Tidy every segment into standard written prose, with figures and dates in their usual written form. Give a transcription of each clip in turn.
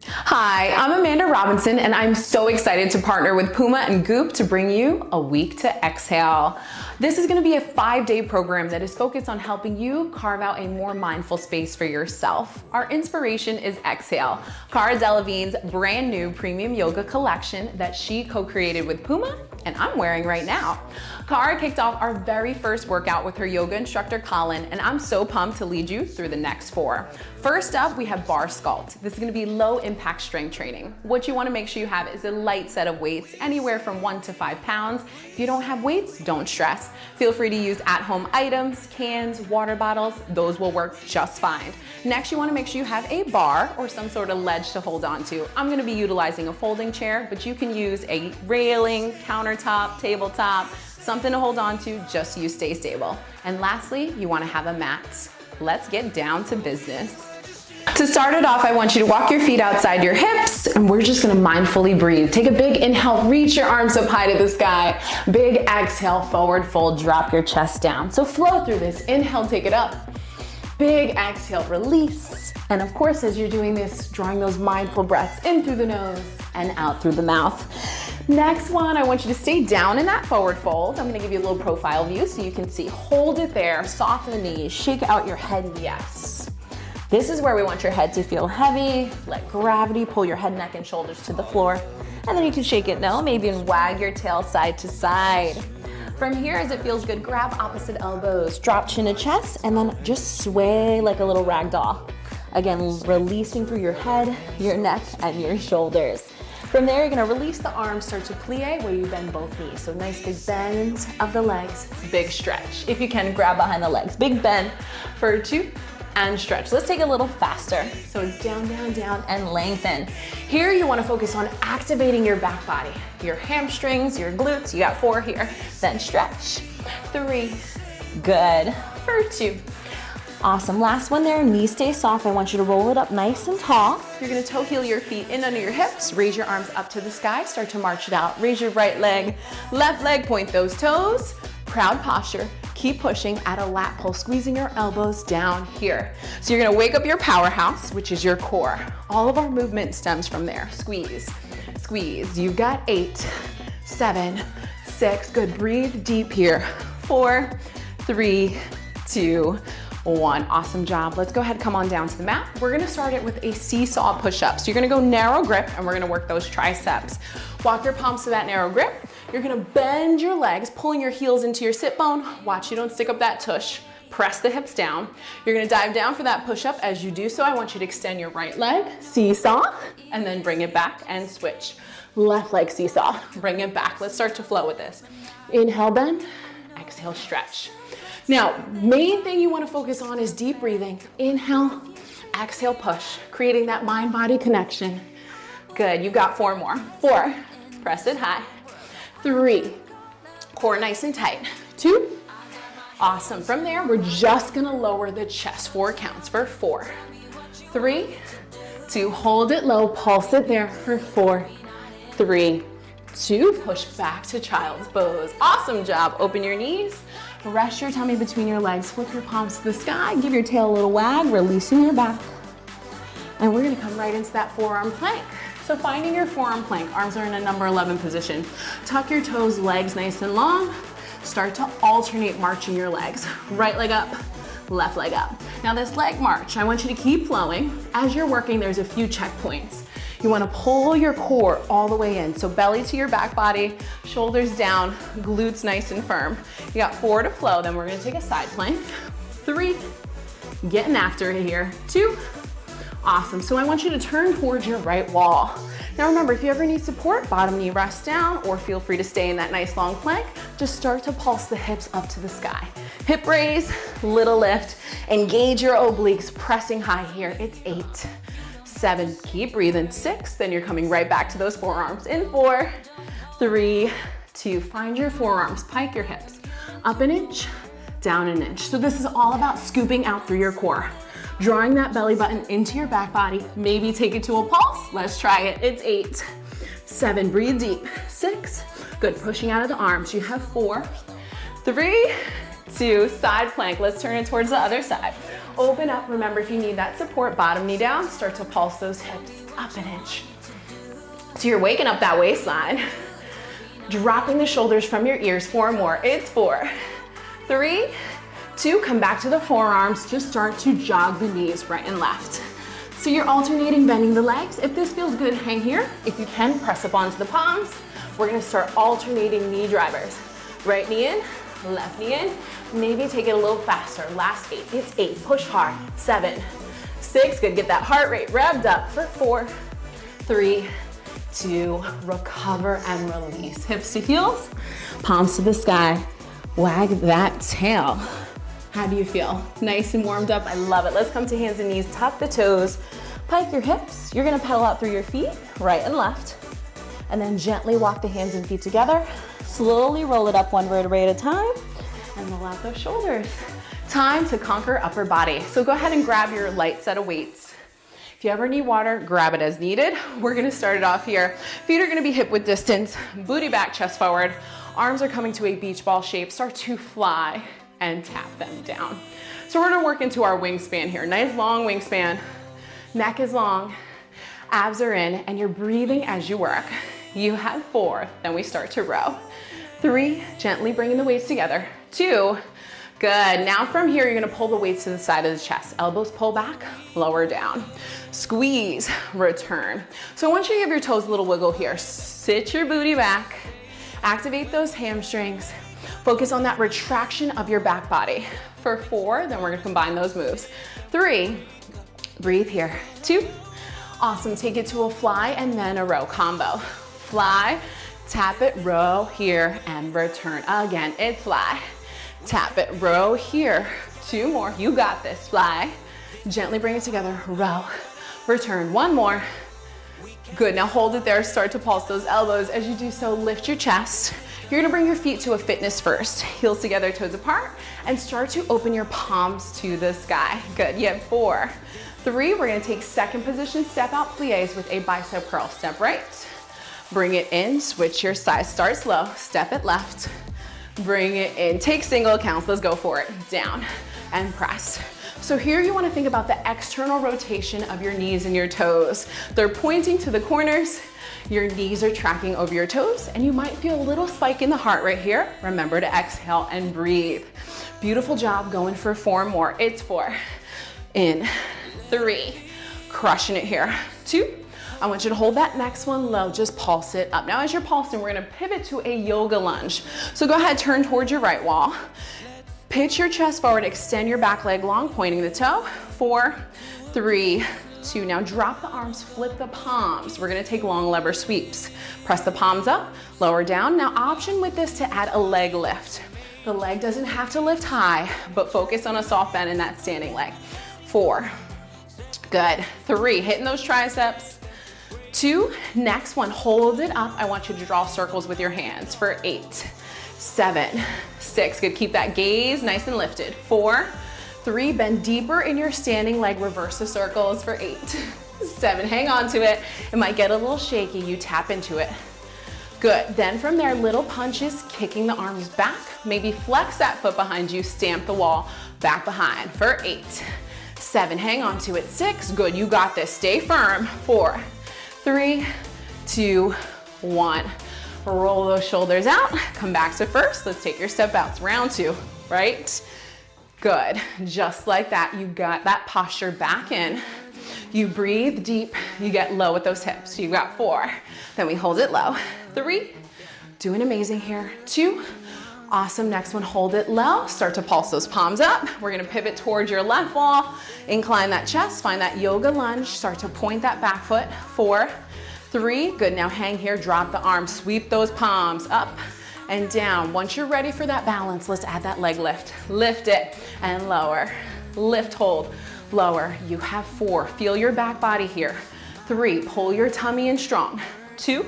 Hi, I'm Amanda Robinson, and I'm so excited to partner with Puma and Goop to bring you A Week to Exhale. This is going to be a 5-day program that is focused on helping you carve out a more mindful space for yourself. Our inspiration is Exhale, Cara Delevingne's brand new premium yoga collection that she co-created with Puma, and I'm wearing right now. Cara kicked off our very first workout with her yoga instructor, Colin, and I'm so pumped to lead you through the next 4. First up, we have Barre Sculpt. This is gonna be low impact strength training. What you wanna make sure you have is a light set of weights, anywhere from 1 to 5 pounds. If you don't have weights, don't stress. Feel free to use at-home items, cans, water bottles, those will work just fine. Next, you wanna make sure you have a bar or some sort of ledge to hold on to. I'm gonna be utilizing a folding chair, but you can use a railing, countertop, tabletop, something to hold on to just so you stay stable. And lastly, you wanna have a mat. Let's get down to business. To start it off, I want you to walk your feet outside your hips, and we're just gonna mindfully breathe. Take a big inhale, reach your arms up high to the sky. Big exhale, forward fold, drop your chest down. So flow through this. Inhale, take it up. Big exhale, release. And of course, as you're doing this, drawing those mindful breaths in through the nose and out through the mouth. Next one, I want you to stay down in that forward fold. I'm gonna give you a little profile view so you can see. Hold it there, soften the knees, shake out your head, yes. This is where we want your head to feel heavy. Let gravity pull your head, neck, and shoulders to the floor. And then you can shake it no, maybe, and wag your tail side to side. From here, as it feels good, grab opposite elbows, drop chin to chest, and then just sway like a little rag doll. Again, releasing through your head, your neck, and your shoulders. From there, you're gonna release the arms, start to plie, where you bend both knees. So nice big bend of the legs, big stretch. If you can, grab behind the legs. Big bend for 2, and stretch. Let's take it a little faster. So it's down, down, down, and lengthen. Here you wanna focus on activating your back body, your hamstrings, your glutes. You got 4 here. Then stretch. 3, good. For 2. Awesome, last one there, knees stay soft. I want you to roll it up nice and tall. You're gonna toe heel your feet in under your hips, raise your arms up to the sky, start to march it out. Raise your right leg, left leg, point those toes. Proud posture, keep pushing, add a lat pull, squeezing your elbows down here. So you're gonna wake up your powerhouse, which is your core. All of our movement stems from there. Squeeze, squeeze. You've got 8, 7, 6, good, breathe deep here. 4, 3, 2, 1. Awesome job. Let's go ahead, come on down to the mat. We're gonna start it with a seesaw push-up. So you're gonna go narrow grip and we're gonna work those triceps. Walk your palms to that narrow grip. You're gonna bend your legs, pulling your heels into your sit bone. Watch you don't stick up that tush. Press the hips down. You're gonna dive down for that push-up. As you do so, I want you to extend your right leg, seesaw, and then bring it back and switch. Left leg seesaw, bring it back. Let's start to flow with this. Inhale, bend, exhale, stretch. Now, main thing you wanna focus on is deep breathing. Inhale, exhale, push, creating that mind-body connection. Good, you've got 4 more. 4, press it high. 3, core nice and tight. 2, awesome. From there, we're just gonna lower the chest. 4 counts for 4, 3, 2, hold it low, pulse it there for 4, 3, 2, push back to child's pose. Awesome job. Open your knees. Rest your tummy between your legs, flip your palms to the sky, give your tail a little wag, releasing your back. And we're gonna come right into that forearm plank. So finding your forearm plank, arms are in a number 11 position. Tuck your toes, legs nice and long. Start to alternate marching your legs. Right leg up, left leg up. Now this leg march, I want you to keep flowing. As you're working, there's a few checkpoints. You wanna pull your core all the way in. So belly to your back body, shoulders down, glutes nice and firm. You got 4 to flow, then we're gonna take a side plank. 3, getting after it here. 2, awesome. So I want you to turn towards your right wall. Now remember, if you ever need support, bottom knee rests down, or feel free to stay in that nice long plank. Just start to pulse the hips up to the sky. Hip raise, little lift, engage your obliques, pressing high here. It's 8, 7, keep breathing. 6, then you're coming right back to those forearms. In 4, 3, 2, find your forearms, pike your hips. Up an inch, down an inch. So this is all about scooping out through your core. Drawing that belly button into your back body. Maybe take it to a pulse. Let's try it. It's 8, 7, breathe deep. 6, good, pushing out of the arms. You have 4, 3, 2, side plank. Let's turn it towards the other side. Open up. Remember, if you need that support, bottom knee down, start to pulse those hips up an inch. So you're waking up that waistline. Dropping the shoulders from your ears. 4 more. It's 4, 3, 2, come back to the forearms. Just start to jog the knees right and left. So you're alternating bending the legs. If this feels good, hang here. If you can, press up onto the palms. We're gonna start alternating knee drivers. Right knee in, left knee in. Maybe take it a little faster. Last 8, it's 8, push hard. 7, 6, good, get that heart rate revved up for 4, 3, 2, recover and release. Hips to heels, palms to the sky. Wag that tail. How do you feel? Nice and warmed up, I love it. Let's come to hands and knees, tuck the toes, pike your hips. You're gonna pedal out through your feet, right and left. And then gently walk the hands and feet together. Slowly roll it up 1 vertebrae at a time and roll out those shoulders. Time to conquer upper body. So go ahead and grab your light set of weights. If you ever need water, grab it as needed. We're gonna start it off here. Feet are gonna be hip width distance, booty back, chest forward. Arms are coming to a beach ball shape. Start to fly and tap them down. So we're gonna work into our wingspan here. Nice long wingspan. Neck is long, abs are in, and you're breathing as you work. You have 4, then we start to row. 3, gently bringing the weights together. 2, good. Now from here, you're gonna pull the weights to the side of the chest. Elbows pull back, lower down. Squeeze, return. So I want you to give your toes a little wiggle here. Sit your booty back, activate those hamstrings. Focus on that retraction of your back body. For 4, then we're gonna combine those moves. 3, breathe here. 2, awesome, take it to a fly and then a row combo. Fly, tap it, row here, and return. Again, it's fly, tap it, row here. 2 more, you got this. Fly, gently bring it together, row, return. 1 more. Good, now hold it there, start to pulse those elbows. As you do so, lift your chest. You're gonna bring your feet to a fitness first. Heels together, toes apart, and start to open your palms to the sky. Good, you have 4, 3, we're gonna take second position, step out plies with a bicep curl. Step right, bring it in, switch your side, start slow, step it left, bring it in, take single counts, let's go for it. Down and press. So here you wanna think about the external rotation of your knees and your toes. They're pointing to the corners, your knees are tracking over your toes, and you might feel a little spike in the heart right here. Remember to exhale and breathe. Beautiful job, going for 4 more. It's 4, in, 3, crushing it here. 2, I want you to hold that next one low, just pulse it up. Now as you're pulsing, we're gonna pivot to a yoga lunge. So go ahead, turn towards your right wall. Pitch your chest forward, extend your back leg long, pointing the toe. 4, 3, 2. Now drop the arms, flip the palms. We're gonna take long lever sweeps. Press the palms up, lower down. Now option with this to add a leg lift. The leg doesn't have to lift high, but focus on a soft bend in that standing leg. 4, good. 3, hitting those triceps. 2, next one, hold it up. I want you to draw circles with your hands for 8, 7, 6, good, keep that gaze nice and lifted. 4, 3, bend deeper in your standing leg, reverse the circles for 8, 7, hang on to it. It might get a little shaky, you tap into it. Good, then from there, little punches, kicking the arms back, maybe flex that foot behind you, stamp the wall, back behind for 8, 7, hang on to it. 6, good, you got this, stay firm. 4, 3, 2, 1. Roll those shoulders out, come back to first. Let's take your step outs, round 2, right? Good, just like that. You got that posture back in. You breathe deep, you get low with those hips. You got 4, then we hold it low. 3, doing amazing here. 2, awesome, next one, hold it low. Start to pulse those palms up. We're gonna pivot towards your left wall, incline that chest, find that yoga lunge, start to point that back foot. 4, 3, good, now hang here, drop the arms, sweep those palms up and down. Once you're ready for that balance, let's add that leg lift. Lift it and lower, lift, hold, lower. You have 4, feel your back body here. 3, pull your tummy in strong. 2,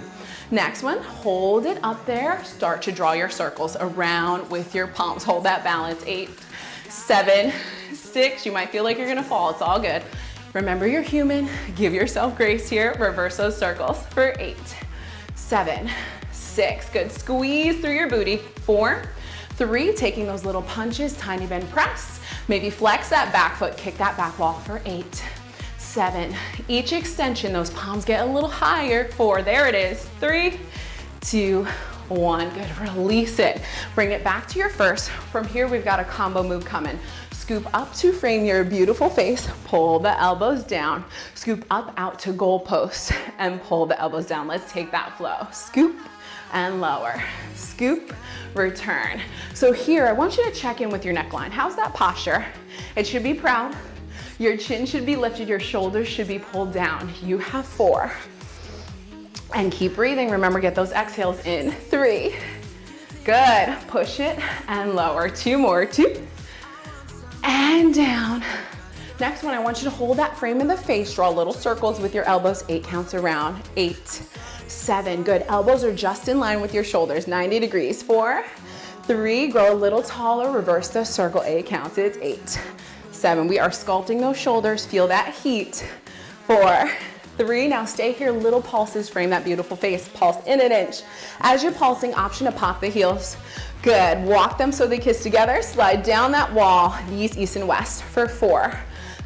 next one, hold it up there. Start to draw your circles around with your palms. Hold that balance. 8, 7, 6, you might feel like you're gonna fall, it's all good. Remember you're human, give yourself grace here. Reverse those circles for 8, 7, 6, good. Squeeze through your booty. 4, 3, taking those little punches, tiny bend press. Maybe flex that back foot, kick that back wall for 8, 7. Each extension, those palms get a little higher. 4, there it is. 3, 2, 1. Good, release it. Bring it back to your first. From here, we've got a combo move coming. Scoop up to frame your beautiful face, pull the elbows down. Scoop up out to goal post and pull the elbows down. Let's take that flow. Scoop and lower. Scoop, return. So here, I want you to check in with your neckline. How's that posture? It should be proud. Your chin should be lifted, your shoulders should be pulled down. You have 4. And keep breathing. Remember, get those exhales in. 3. Good. Push it and lower. 2 more. 2. And down. Next one, I want you to hold that frame in the face. Draw little circles with your elbows. 8 counts around. 8, 7. Good. Elbows are just in line with your shoulders. 90 degrees. 4, 3. Grow a little taller. Reverse the circle. 8 counts. It's 8, 7. We are sculpting those shoulders. Feel that heat. 4, 3. Now stay here. Little pulses. Frame that beautiful face. Pulse in an inch. As you're pulsing, option to pop the heels. Good. Walk them so they kiss together. Slide down that wall. Knees east and west for 4,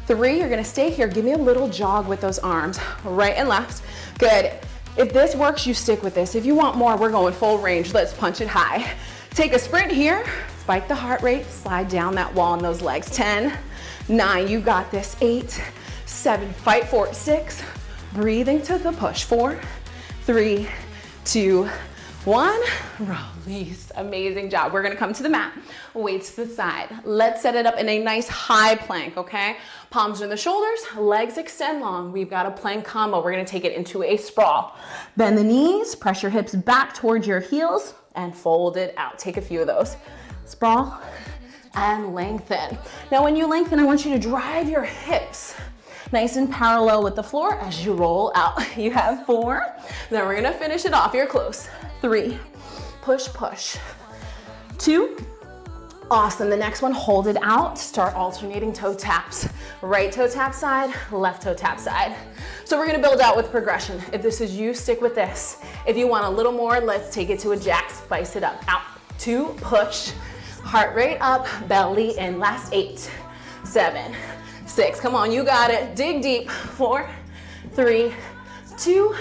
3. You're gonna stay here. Give me a little jog with those arms, right and left. Good. If this works, you stick with this. If you want more, we're going full range. Let's punch it high. Take a sprint here. Spike the heart rate. Slide down that wall in those legs. 10, 9. You got this. 8, 7. Fight for it. 6. Breathing to the push. 4, 3, 2, 1, release. Amazing job. We're gonna come to the mat, weights to the side. Let's set it up in a nice high plank, okay? Palms in the shoulders, legs extend long. We've got a plank combo. We're gonna take it into a sprawl. Bend the knees, press your hips back towards your heels, and fold it out. Take a few of those. Sprawl and lengthen. Now when you lengthen, I want you to drive your hips nice and parallel with the floor as you roll out. You have 4. Then we're gonna finish it off. You're close. 3, push, push. 2, awesome. The next one, hold it out. Start alternating toe taps. Right toe tap side, left toe tap side. So we're gonna build out with progression. If this is you, stick with this. If you want a little more, let's take it to a jack, spice it up. Out, 2, push, heart rate up, belly in. Last 8, 7, 6. Come on, you got it. Dig deep. 4, 3, 2,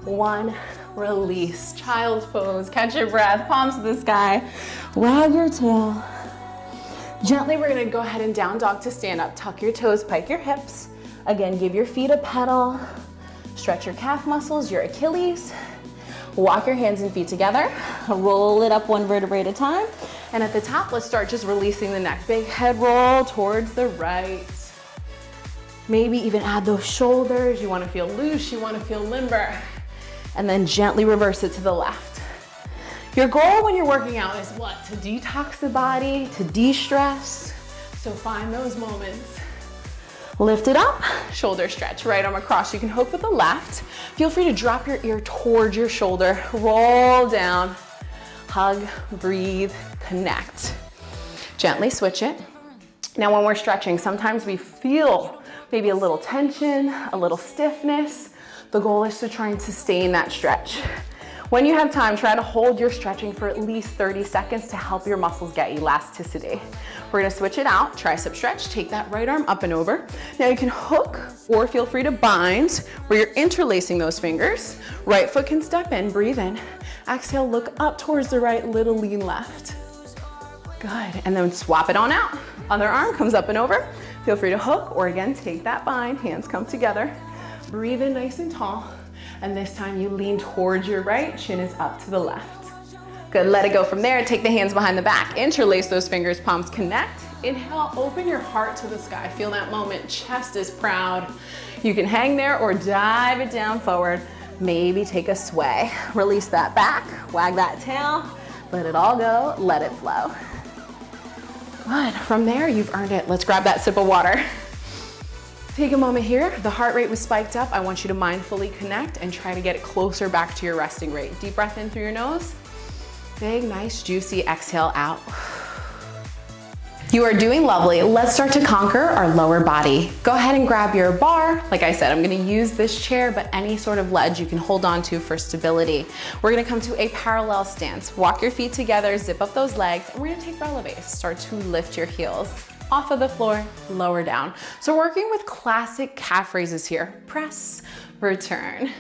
1. Release. Child's pose. Catch your breath. Palms to the sky. Wag your tail. Gently, we're going to go ahead and down dog to stand up. Tuck your toes, pike your hips. Again, give your feet a pedal. Stretch your calf muscles, your Achilles. Walk your hands and feet together. Roll it up 1 vertebrae at a time. And at the top, let's start just releasing the neck. Big head roll towards the right. Maybe even add those shoulders. You want to feel loose. You want to feel limber. And then gently reverse it to the left. Your goal when you're working out is what? To detox the body, to de-stress. So find those moments. Lift it up, shoulder stretch, right arm across. You can hook with the left. Feel free to drop your ear towards your shoulder. Roll down, hug, breathe, connect. Gently switch it. Now when we're stretching, sometimes we feel maybe a little tension, a little stiffness. The goal is to try and sustain that stretch. When you have time, try to hold your stretching for at least 30 seconds to help your muscles get elasticity. We're gonna switch it out, tricep stretch, take that right arm up and over. Now you can hook or feel free to bind where you're interlacing those fingers. Right foot can step in, breathe in. Exhale, look up towards the right, little lean left. Good, and then swap it on out. Other arm comes up and over. Feel free to hook or again, take that bind, hands come together. Breathe in nice and tall. And this time you lean towards your right, chin is up to the left. Good, let it go from there. Take the hands behind the back. Interlace those fingers, palms connect. Inhale, open your heart to the sky. Feel that moment, chest is proud. You can hang there or dive it down forward. Maybe take a sway. Release that back, wag that tail. Let it all go, let it flow. Good, from there you've earned it. Let's grab that sip of water. Take a moment here. The heart rate was spiked up. I want you to mindfully connect and try to get it closer back to your resting rate. Deep breath in through your nose. Big, nice, juicy exhale out. You are doing lovely. Let's start to conquer our lower body. Go ahead and grab your bar. Like I said, I'm gonna use this chair, but any sort of ledge you can hold on to for stability. We're gonna come to a parallel stance. Walk your feet together, zip up those legs, and we're gonna take releves. Start to lift your heels off of the floor, lower down. So working with classic calf raises here. Press, return,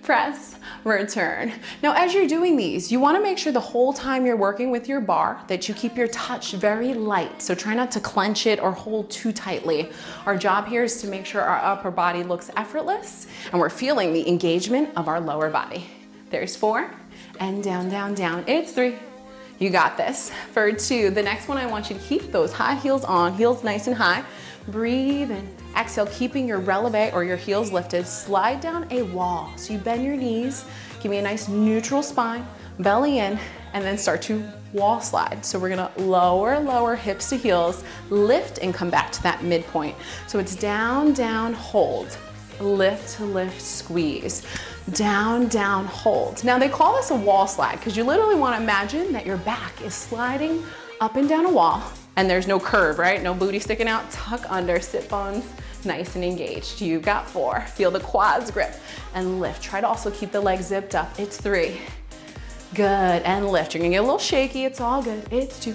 press, return. Now, as you're doing these, you wanna make sure the whole time you're working with your bar that you keep your touch very light. So try not to clench it or hold too tightly. Our job here is to make sure our upper body looks effortless and we're feeling the engagement of our lower body. There's 4, and down, down, down. It's 3. You got this. For 2, the next one I want you to keep those high heels on, heels nice and high. Breathe in. Exhale, keeping your releve or your heels lifted. Slide down a wall. So you bend your knees, give me a nice neutral spine, belly in, and then start to wall slide. So we're gonna lower hips to heels, lift and come back to that midpoint. So it's down, down, hold. Lift, lift, squeeze. Down, down, hold. Now they call this a wall slide because you literally want to imagine that your back is sliding up and down a wall and there's no curve, right? No booty sticking out, tuck under, sit bones nice and engaged. You've got 4. Feel the quads grip and lift. Try to also keep the legs zipped up. It's 3. Good, and lift. You're gonna get a little shaky, it's all good. It's 2.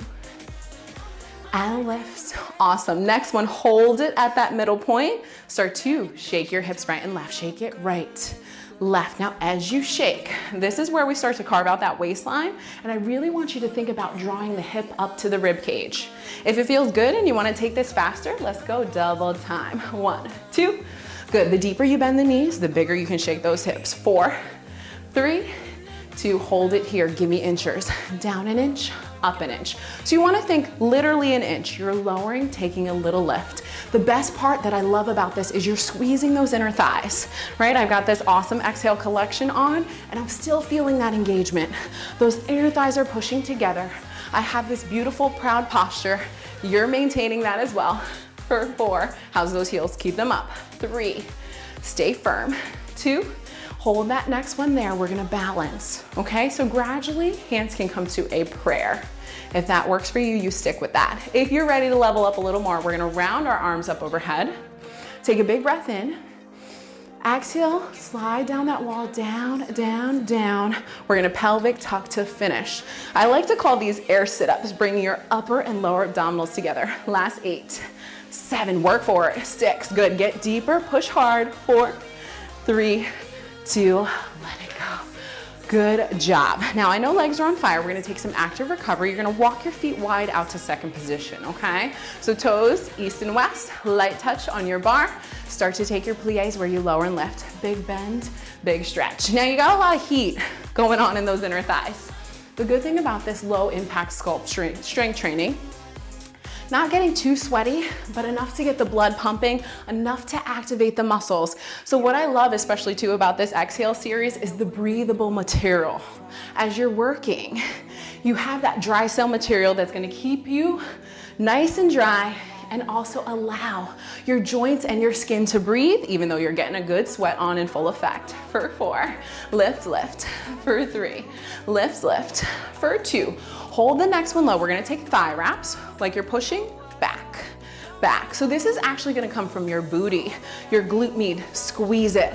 And lift. Awesome. Next one, hold it at that middle point. Start to shake your hips right and left. Shake it right, left. Now, as you shake, this is where we start to carve out that waistline. And I really want you to think about drawing the hip up to the rib cage. If it feels good and you want to take this faster, let's go double time. 1, 2. Good. The deeper you bend the knees, the bigger you can shake those hips. 4, 3, 2. Hold it here. Give me inchers. Down an inch, up an inch. So you want to think literally an inch. You're lowering, taking a little lift. The best part that I love about this is you're squeezing those inner thighs, right? I've got this awesome exhale collection on and I'm still feeling that engagement. Those inner thighs are pushing together. I have this beautiful proud posture. You're maintaining that as well. For 4, how's those heels? Keep them up. 3, stay firm. 2, hold that next one there. We're gonna balance, okay? So gradually, hands can come to a prayer. If that works for you, you stick with that. If you're ready to level up a little more, we're gonna round our arms up overhead. Take a big breath in. Exhale, slide down that wall, down, down, down. We're gonna pelvic tuck to finish. I like to call these air sit-ups, bringing your upper and lower abdominals together. Last 8, 7, work for it. 6, good, get deeper, push hard. 4, 3, 2, let it go. Good job. Now I know legs are on fire. We're gonna take some active recovery. You're gonna walk your feet wide out to second position, okay? So toes east and west, light touch on your bar. Start to take your plies where you lower and lift. Big bend, big stretch. Now you got a lot of heat going on in those inner thighs. The good thing about this low impact sculpt strength training, not getting too sweaty, but enough to get the blood pumping, enough to activate the muscles. So what I love especially too about this exhale series is the breathable material. As you're working, you have that dry cell material that's gonna keep you nice and dry and also allow your joints and your skin to breathe, even though you're getting a good sweat on in full effect. For 4, lift, lift. For 3, lift, lift. For 2, hold the next one low. We're gonna take thigh wraps, like you're pushing back, back. So this is actually gonna come from your booty, your glute med. Squeeze it,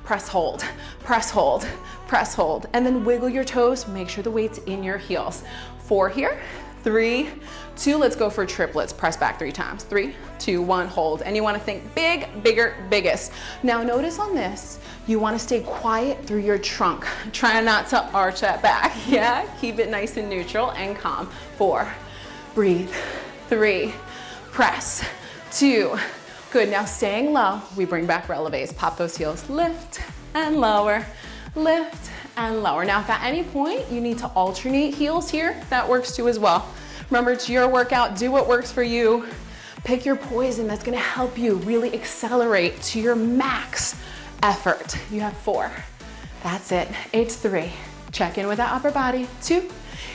press, hold, press, hold, press, hold, and then wiggle your toes. Make sure the weight's in your heels. 4 here, 3, 2, let's go for triplets. Press back 3 times. 3, 2, 1, hold. And you wanna think big, bigger, biggest. Now notice on this, you wanna stay quiet through your trunk. Try not to arch that back, yeah? Keep it nice and neutral and calm. 4, breathe. 3, press. 2, good. Now staying low, we bring back releves. Pop those heels, lift and lower, lift and lower. Now if at any point you need to alternate heels here, that works too as well. Remember, it's your workout, do what works for you. Pick your poison that's gonna help you really accelerate to your max effort. You have 4, that's it. It's 3, check in with that upper body. 2,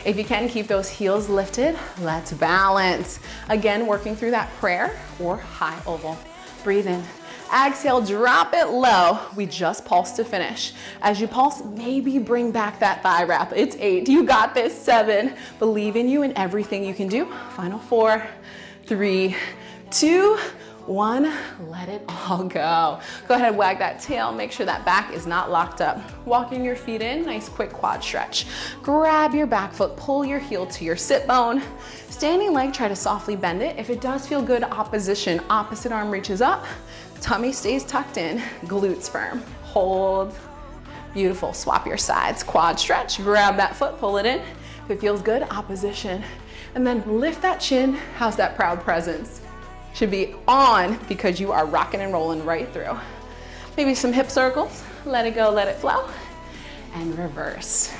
if you can, keep those heels lifted. Let's balance. Again, working through that prayer or high oval. Breathe in. Exhale, drop it low. We just pulse to finish. As you pulse, maybe bring back that thigh wrap. It's 8, you got this. 7, believe in you and everything you can do. Final 4, 3, 2, 1, let it all go. Go ahead, wag that tail, make sure that back is not locked up. Walking your feet in, nice quick quad stretch. Grab your back foot, pull your heel to your sit bone. Standing leg, try to softly bend it. If it does feel good, opposition, opposite arm reaches up, tummy stays tucked in, glutes firm. Hold, beautiful, swap your sides. Quad stretch, grab that foot, pull it in. If it feels good, opposition. And then lift that chin, how's that proud presence? Should be on because you are rocking and rolling right through. Maybe some hip circles, let it go, let it flow, and reverse.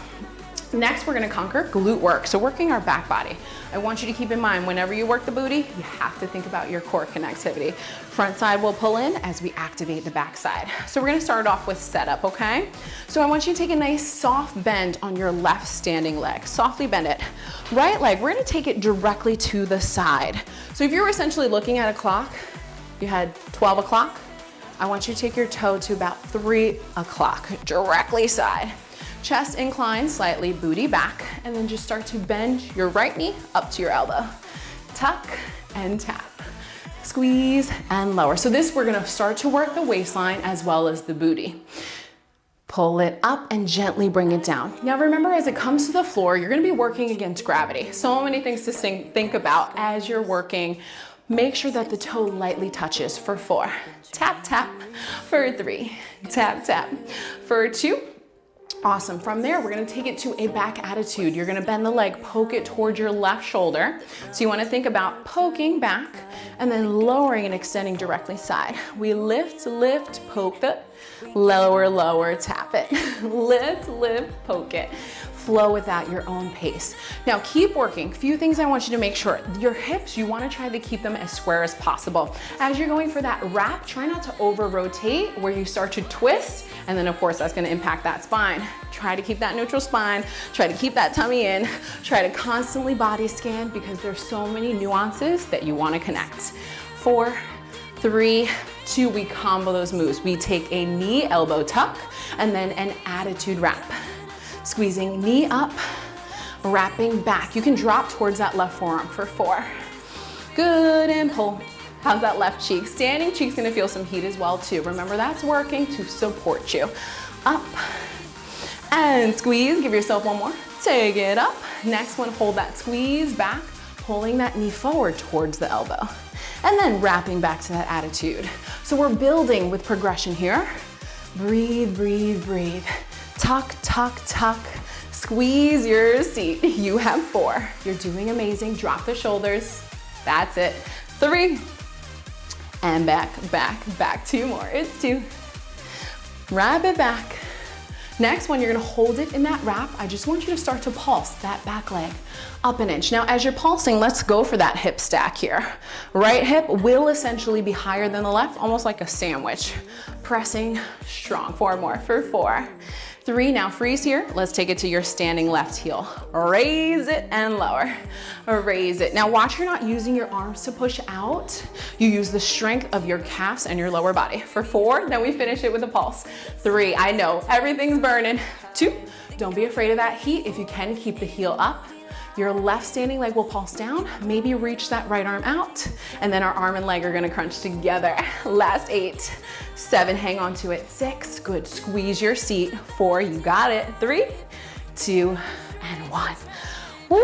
Next, we're gonna conquer glute work. So working our back body. I want you to keep in mind, whenever you work the booty, you have to think about your core connectivity. Front side will pull in as we activate the back side. So we're gonna start off with setup, okay? So I want you to take a nice soft bend on your left standing leg. Softly bend it. Right leg, we're gonna take it directly to the side. So if you're essentially looking at a clock, you had 12 o'clock, I want you to take your toe to about 3 o'clock, directly side. Chest incline slightly, booty back, and then just start to bend your right knee up to your elbow. Tuck and tap. Squeeze and lower. So this, we're gonna start to work the waistline as well as the booty. Pull it up and gently bring it down. Now remember, as it comes to the floor, you're gonna be working against gravity. So many things to think about as you're working. Make sure that the toe lightly touches for 4. Tap, tap. For 3. Tap, tap. For 2. Awesome. From there, we're gonna take it to a back attitude. You're gonna bend the leg, poke it towards your left shoulder. So you wanna think about poking back and then lowering and extending directly side. We lift, lift, poke it, lower, lower, tap it. Lift, lift, poke it. Flow with that your own pace. Now keep working. Few things I want you to make sure. Your hips, you want to try to keep them as square as possible. As you're going for that wrap, try not to over rotate where you start to twist, and then of course that's going to impact that spine. Try to keep that neutral spine, try to keep that tummy in, try to constantly body scan because there's so many nuances that you want to connect. 4, 3, 2, we combo those moves. We take a knee elbow tuck and then an attitude wrap. Squeezing knee up, wrapping back. You can drop towards that left forearm for 4. Good, and pull. How's that left cheek? Standing cheek's gonna feel some heat as well too. Remember, that's working to support you. Up, and squeeze. Give yourself one more. Take it up. Next one, hold that squeeze back, pulling that knee forward towards the elbow. And then wrapping back to that attitude. So we're building with progression here. Breathe, breathe, breathe. Tuck, tuck, tuck. Squeeze your seat. You have 4. You're doing amazing. Drop the shoulders. That's it. 3. And back, back, back. 2 more. It's 2. Wrap it back. Next one, you're gonna hold it in that wrap. I just want you to start to pulse that back leg up an inch. Now, as you're pulsing, let's go for that hip stack here. Right hip will essentially be higher than the left, almost like a sandwich. Pressing strong. 4 more for 4. 3, now freeze here. Let's take it to your standing left heel. Raise it and lower. Raise it. Now watch you're not using your arms to push out. You use the strength of your calves and your lower body. For 4, then we finish it with a pulse. 3, I know, everything's burning. 2, don't be afraid of that heat. If you can, keep the heel up. Your left standing leg will pulse down. Maybe reach that right arm out. And then our arm and leg are gonna crunch together. Last 8, 7, hang on to it. 6, good, squeeze your seat. 4, you got it. 3, 2, and 1. Woo,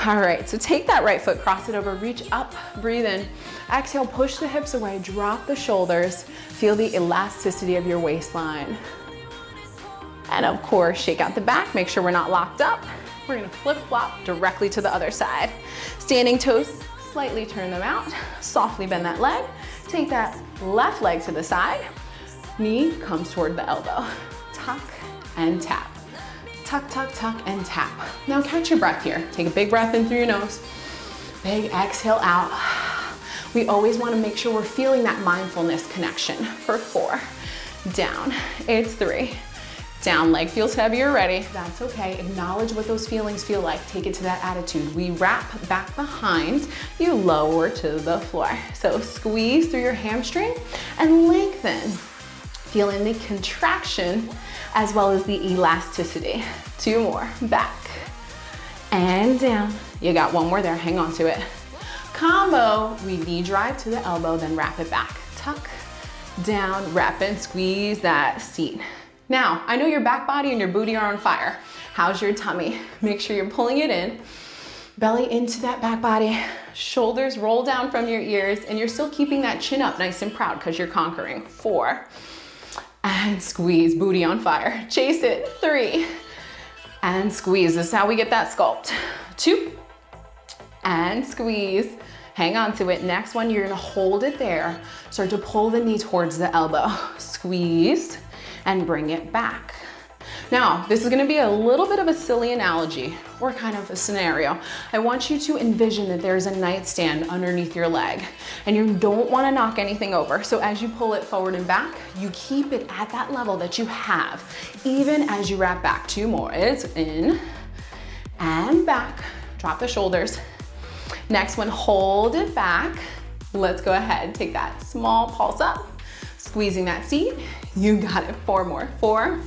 all right, so take that right foot, cross it over, reach up, breathe in. Exhale, push the hips away, drop the shoulders. Feel the elasticity of your waistline. And of course, shake out the back, make sure we're not locked up. We're gonna flip-flop directly to the other side. Standing toes, slightly turn them out. Softly bend that leg. Take that left leg to the side. Knee comes toward the elbow. Tuck and tap. Tuck, tuck, tuck, and tap. Now catch your breath here. Take a big breath in through your nose. Big exhale out. We always wanna make sure we're feeling that mindfulness connection. For 4, down, it's 3. Down, leg feels heavy already. That's okay. Acknowledge what those feelings feel like. Take it to that attitude. We wrap back behind, you lower to the floor. So squeeze through your hamstring and lengthen. Feeling the contraction as well as the elasticity. 2 more, back and down. You got 1 more there, hang on to it. Combo, we knee drive to the elbow, then wrap it back. Tuck, down, wrap and squeeze that seat. Now, I know your back body and your booty are on fire. How's your tummy? Make sure you're pulling it in. Belly into that back body. Shoulders roll down from your ears, and you're still keeping that chin up nice and proud because you're conquering. 4. And squeeze, booty on fire. Chase it. 3. And squeeze. This is how we get that sculpt. 2. And squeeze. Hang on to it. Next one, you're gonna hold it there. Start to pull the knee towards the elbow. Squeeze and bring it back. Now, this is gonna be a little bit of a silly analogy or kind of a scenario. I want you to envision that there's a nightstand underneath your leg and you don't wanna knock anything over. So as you pull it forward and back, you keep it at that level that you have, even as you wrap back. 2 more. It's in and back. Drop the shoulders. Next one, hold it back. Let's go ahead, take that small pulse up, squeezing that seat. You got it. 4 more. 4,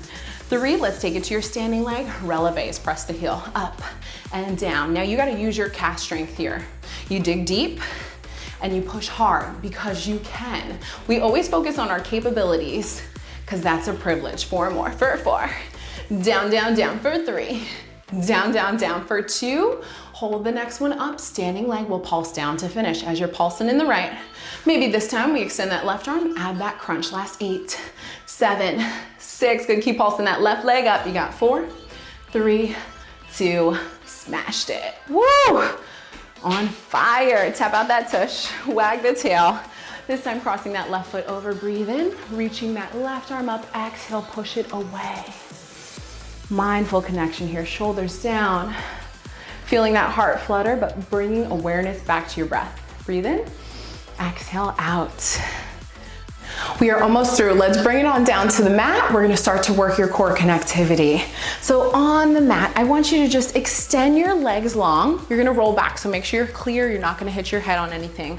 3, let's take it to your standing leg. Releves, press the heel up and down. Now you gotta use your calf strength here. You dig deep and you push hard because you can. We always focus on our capabilities because that's a privilege. 4 more. For 4, down, down, down. For 3, down, down, down. For 2, hold the next one up. Standing leg will pulse down to finish. As you're pulsing in the right, maybe this time we extend that left arm, add that crunch. Last 8, 7, 6, good, keep pulsing that left leg up. You got 4, 3, 2, smashed it. Woo! On fire. Tap out that tush, wag the tail. This time crossing that left foot over, breathe in, reaching that left arm up, exhale, push it away. Mindful connection here, shoulders down. Feeling that heart flutter, but bringing awareness back to your breath. Breathe in, exhale out. We are almost through. Let's bring it on down to the mat. We're gonna start to work your core connectivity. So on the mat, I want you to just extend your legs long. You're gonna roll back, so make sure you're clear. You're not gonna hit your head on anything.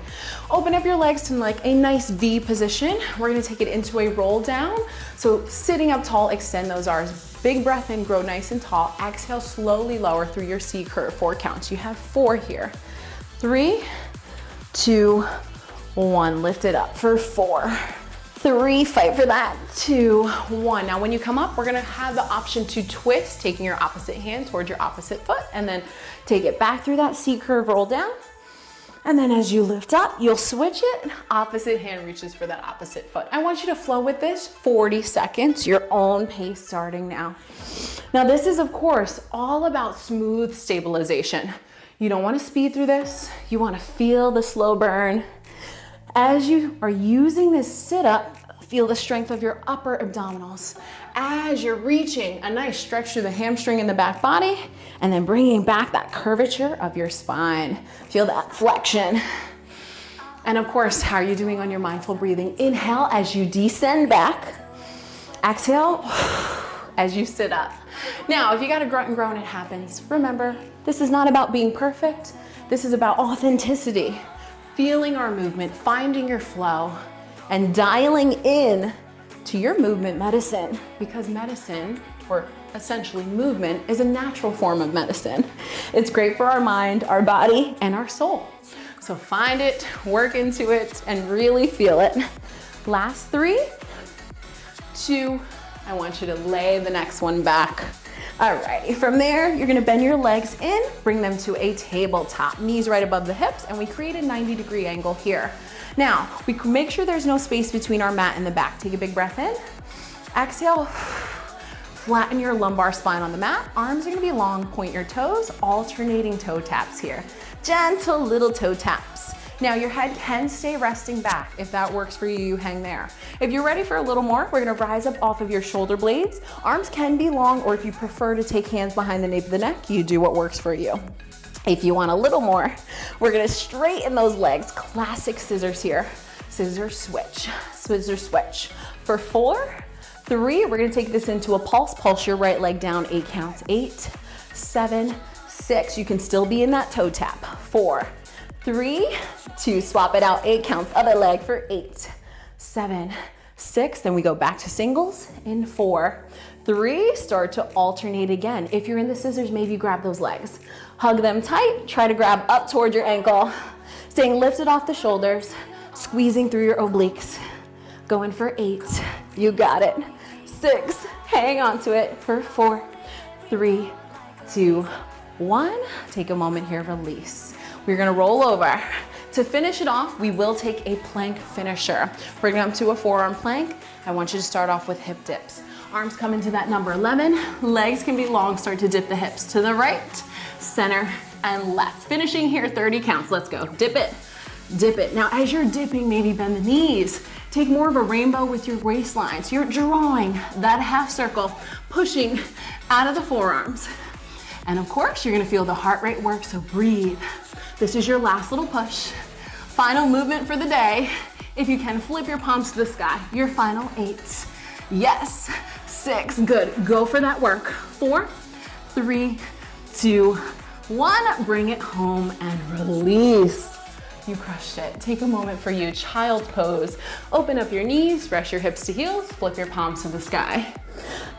Open up your legs to like a nice V position. We're gonna take it into a roll down. So sitting up tall, extend those arms. Big breath in, grow nice and tall. Exhale, slowly lower through your C curve. 4 counts. You have 4 here. 3, 2, 1. Lift it up for 4. 3, fight for that. 2, 1. Now when you come up, we're gonna have the option to twist, taking your opposite hand towards your opposite foot, and then take it back through that C curve, roll down. And then as you lift up, you'll switch it. Opposite hand reaches for that opposite foot. I want you to flow with this 40 seconds, your own pace starting now. Now this is of course all about smooth stabilization. You don't want to speed through this. You want to feel the slow burn. As you are using this sit up, feel the strength of your upper abdominals. As you're reaching, a nice stretch through the hamstring in the back body, and then bringing back that curvature of your spine. Feel that flexion. And of course, how are you doing on your mindful breathing? Inhale as you descend back. Exhale as you sit up. Now, if you got a grunt and groan, it happens. Remember, this is not about being perfect. This is about authenticity. Feeling our movement, finding your flow, and dialing in to your movement medicine, because medicine, or essentially movement, is a natural form of medicine. It's great for our mind, our body, and our soul. So find it, work into it, and really feel it. Last 3, 2, I want you to lay the next one back. Alrighty, from there, you're gonna bend your legs in, bring them to a tabletop, knees right above the hips, and we create a 90-degree angle here. Now, we can make sure there's no space between our mat and the back. Take a big breath in. Exhale, flatten your lumbar spine on the mat. Arms are gonna be long, point your toes, alternating toe taps here. Gentle little toe taps. Now your head can stay resting back. If that works for you, you hang there. If you're ready for a little more, we're gonna rise up off of your shoulder blades. Arms can be long, or if you prefer to take hands behind the nape of the neck, you do what works for you. If you want a little more, we're gonna straighten those legs. Classic scissors here. Scissor switch, scissor switch. For 4, 3, we're gonna take this into a pulse. Pulse your right leg down, 8 counts. 8, 7, 6. You can still be in that toe tap. 4, 3, 2, swap it out, 8 counts. Other leg for 8, 7, 6. Then we go back to singles in 4, 3, start to alternate again. If you're in the scissors, maybe grab those legs. Hug them tight, try to grab up toward your ankle. Staying lifted off the shoulders, squeezing through your obliques. Going for 8, you got it. 6, hang on to it for 4, 3, 2, 1. Take a moment here, release. We're gonna roll over. To finish it off, we will take a plank finisher. Bring them to a forearm plank. I want you to start off with hip dips. Arms come into that number 11. Legs can be long, start to dip the hips to the right, center, and left. Finishing here, 30 counts. Let's go. Dip it, dip it. Now, as you're dipping, maybe bend the knees. Take more of a rainbow with your waistline. So you're drawing that half circle, pushing out of the forearms. And of course, you're gonna feel the heart rate work, so breathe. This is your last little push. Final movement for the day. If you can, flip your palms to the sky. Your final 8. Yes, 6, good. Go for that work. 4, 3, 2, 1. Bring it home and release. You crushed it. Take a moment for you, child's pose. Open up your knees, rest your hips to heels, flip your palms to the sky.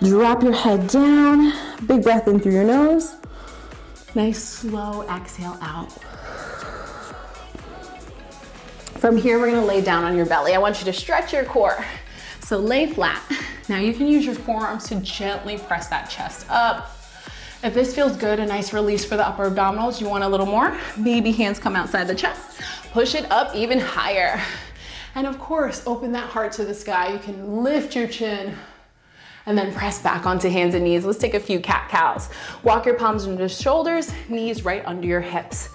Drop your head down, big breath in through your nose. Nice slow exhale out. From here, we're gonna lay down on your belly. I want you to stretch your core. So lay flat. Now you can use your forearms to gently press that chest up. If this feels good, a nice release for the upper abdominals, you want a little more, maybe hands come outside the chest. Push it up even higher. And of course, open that heart to the sky. You can lift your chin and then press back onto hands and knees. Let's take a few cat-cows. Walk your palms into the shoulders, knees right under your hips.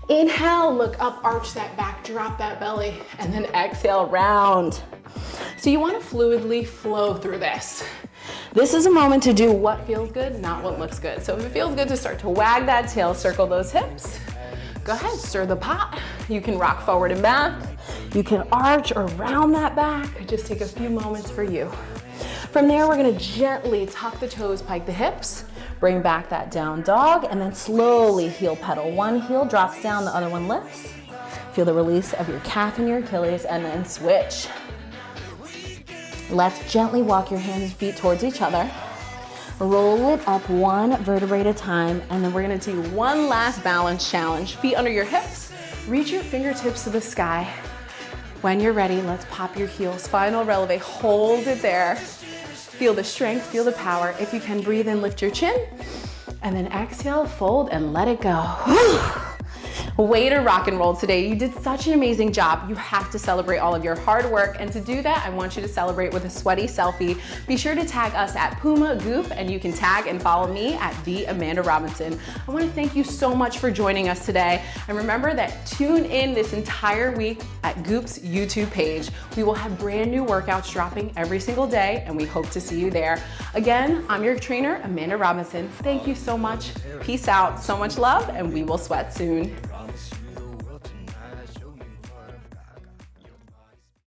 Inhale, look up, arch that back, drop that belly, and then exhale, round. So you wanna fluidly flow through this. This is a moment to do what feels good, not what looks good. So if it feels good to start to wag that tail, circle those hips, go ahead, stir the pot. You can rock forward and back. You can arch or round that back. Just take a few moments for you. From there, we're gonna gently tuck the toes, pike the hips, bring back that down dog, and then slowly heel pedal. One heel drops down, the other one lifts. Feel the release of your calf and your Achilles, and then switch. Let's gently walk your hands and feet towards each other. Roll it up one vertebrae at a time, and then we're gonna do one last balance challenge. Feet under your hips, reach your fingertips to the sky. When you're ready, let's pop your heels. Final releve, hold it there. Feel the strength, feel the power. If you can, breathe in, lift your chin, and then exhale, fold, and let it go. Way to rock and roll today. You did such an amazing job. You have to celebrate all of your hard work. And to do that, I want you to celebrate with a sweaty selfie. Be sure to tag us at Puma Goop, and you can tag and follow me at @TheAmandaRobinson. I want to thank you so much for joining us today. And remember that tune in this entire week at Goop's YouTube page. We will have brand new workouts dropping every single day, and we hope to see you there. Again, I'm your trainer, Amanda Robinson. Thank you so much. Peace out. So much love, and we will sweat soon.